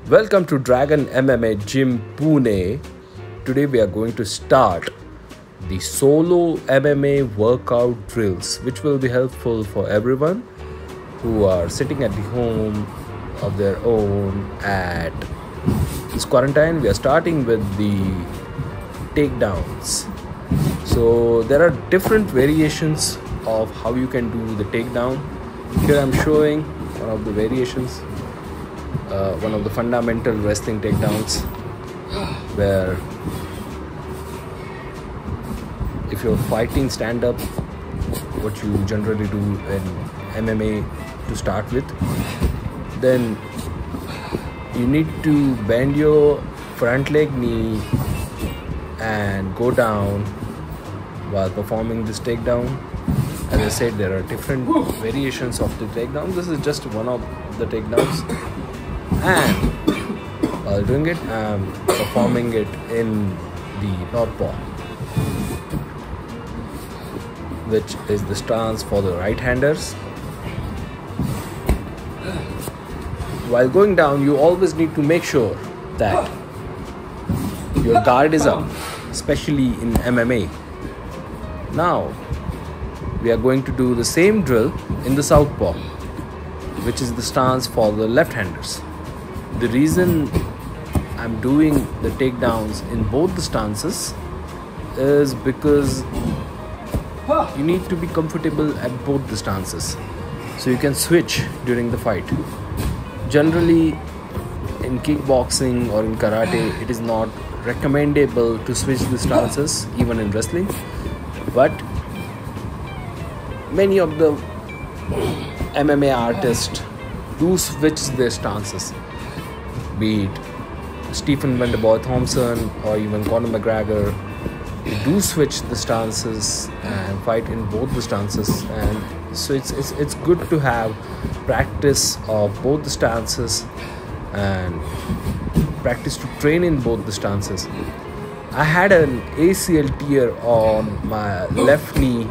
Welcome to Dragon MMA Gym Pune. Today we are going to start the solo MMA workout drills, which will be helpful for everyone who are sitting at the home of their own at this quarantine. We are starting with the takedowns. So there are different variations of how you can do the takedown. Here I'm showing one of the variations. One of the fundamental wrestling takedowns, where if you're fighting stand up, what you generally do in MMA to start with, then you need to bend your front leg knee and go down while performing this takedown. As I said, there are different variations of the takedown. This is just one of the takedowns. And while doing it, I'm performing it in the northpaw, which is the stance for the right-handers. While going down, you always need to make sure that your guard is up, especially in MMA. Now, we are going to do the same drill in the southpaw, which is the stance for the left-handers. The reason I'm doing the takedowns in both the stances is because you need to be comfortable at both the stances, so you can switch during the fight. Generally, in kickboxing or in karate, it is not recommendable to switch the stances, even in wrestling. But many of the MMA artists do switch their stances. Be it Stephen Wonderboy Thompson or even Conor McGregor, they do switch the stances and fight in both the stances. And so it's good to have practice of both the stances and practice to train in both the stances. I had an ACL tear on my left knee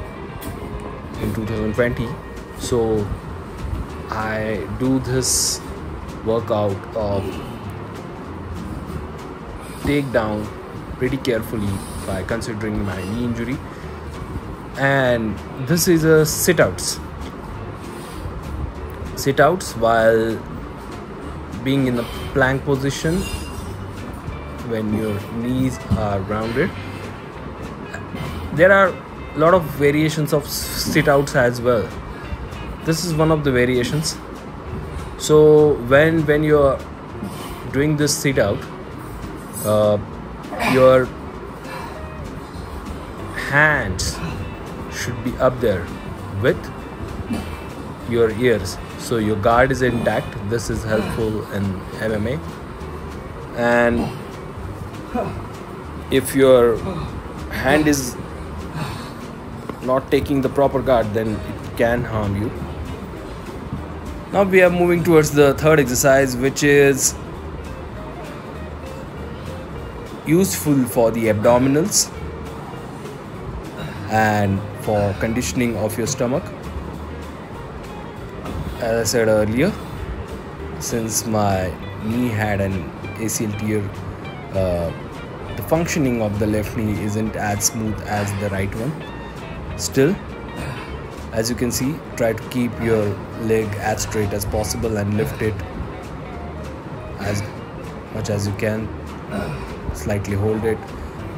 in 2020, so I do this workout of takedown pretty carefully by considering my knee injury. And this is a sit-outs while being in a plank position when your knees are rounded. There are a lot of variations of sit-outs as well. This is one of the variations. So when you're doing this sit-out, your hands should be up there with your ears, so your guard is intact. This is helpful in MMA. And if your hand is not taking the proper guard, then it can harm you. Now we are moving towards the third exercise, which is useful for the abdominals and for conditioning of your stomach. As I said earlier, since my knee had an ACL tear, the functioning of the left knee isn't as smooth as the right one. Still, as you can see, try to keep your leg as straight as possible and lift it as much as you can. Slightly hold it.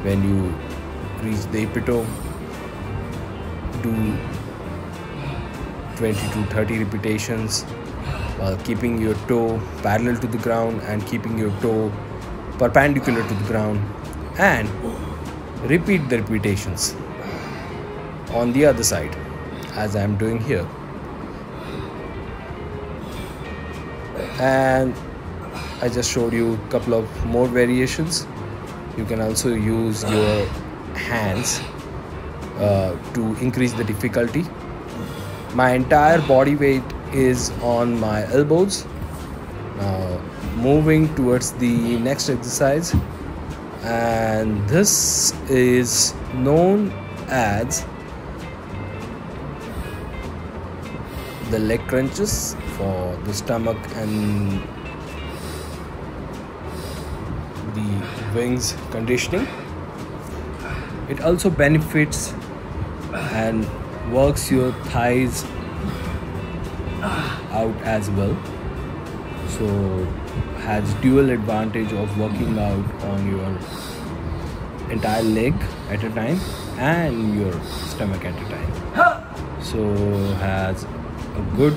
When you reach the epitome, do 20 to 30 repetitions while keeping your toe parallel to the ground and keeping your toe perpendicular to the ground, and repeat the repetitions on the other side as I am doing here. And I just showed you a couple of more variations. You can also use your hands to increase the difficulty. My entire body weight is on my elbows. Now moving towards the next exercise, and this is known as the leg crunches for the stomach and the wings conditioning. It also benefits and works your thighs out as well, so has dual advantage of working out on your entire leg at a time and your stomach at a time. So has a good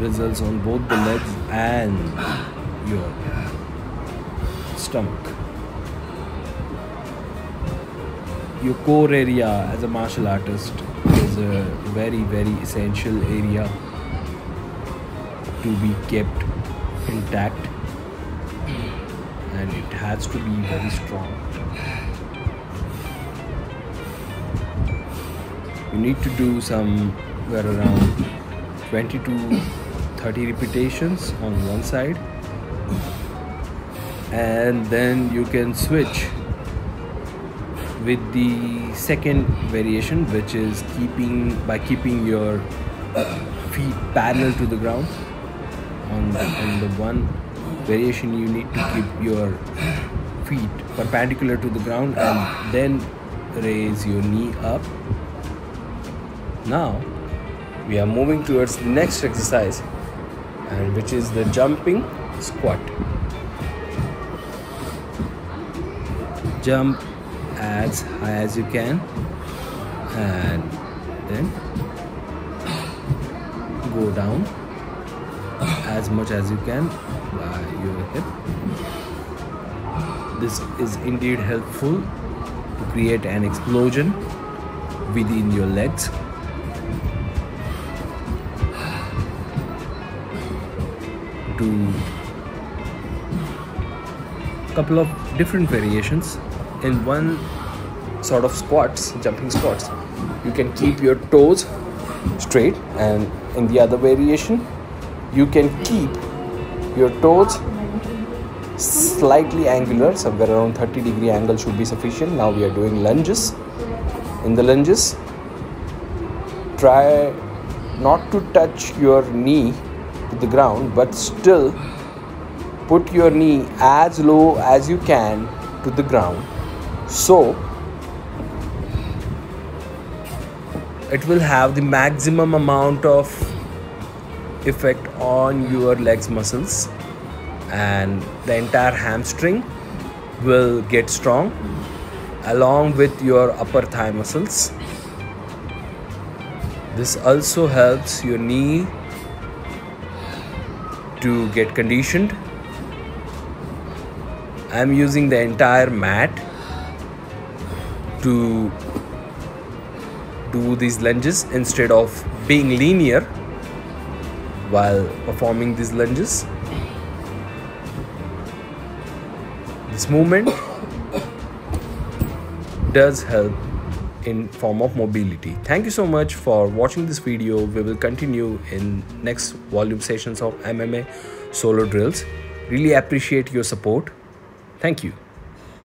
results on both the legs and your stomach. Your core area as a martial artist is a very essential area to be kept intact, and it has to be very strong. You need to do somewhere around 20 to 30 repetitions on one side, and then you can switch with the second variation, which is keeping your feet parallel to the ground. On the one variation, you need to keep your feet perpendicular to the ground and then raise your knee up. Now we are moving towards the next exercise, and which is the jumping squat. Jump as high as you can and then go down as much as you can by your hip. This is indeed helpful to create an explosion within your legs. Do a couple of different variations. In one sort of squats, jumping squats, you can keep your toes straight, and in the other variation you can keep your toes slightly angular, somewhere around 30-degree angle should be sufficient. Now we are doing lunges. In the lunges, try not to touch your knee to the ground, but still put your knee as low as you can to the ground, so it will have the maximum amount of effect on your legs muscles, and the entire hamstring will get strong along with your upper thigh muscles. This also helps your knee to get conditioned. I am using the entire mat to do these lunges instead of being linear while performing these lunges. This movement does help in form of mobility. Thank you so much for watching this video. We will continue in next volume sessions of MMA solo drills. Really appreciate your support. Thank you.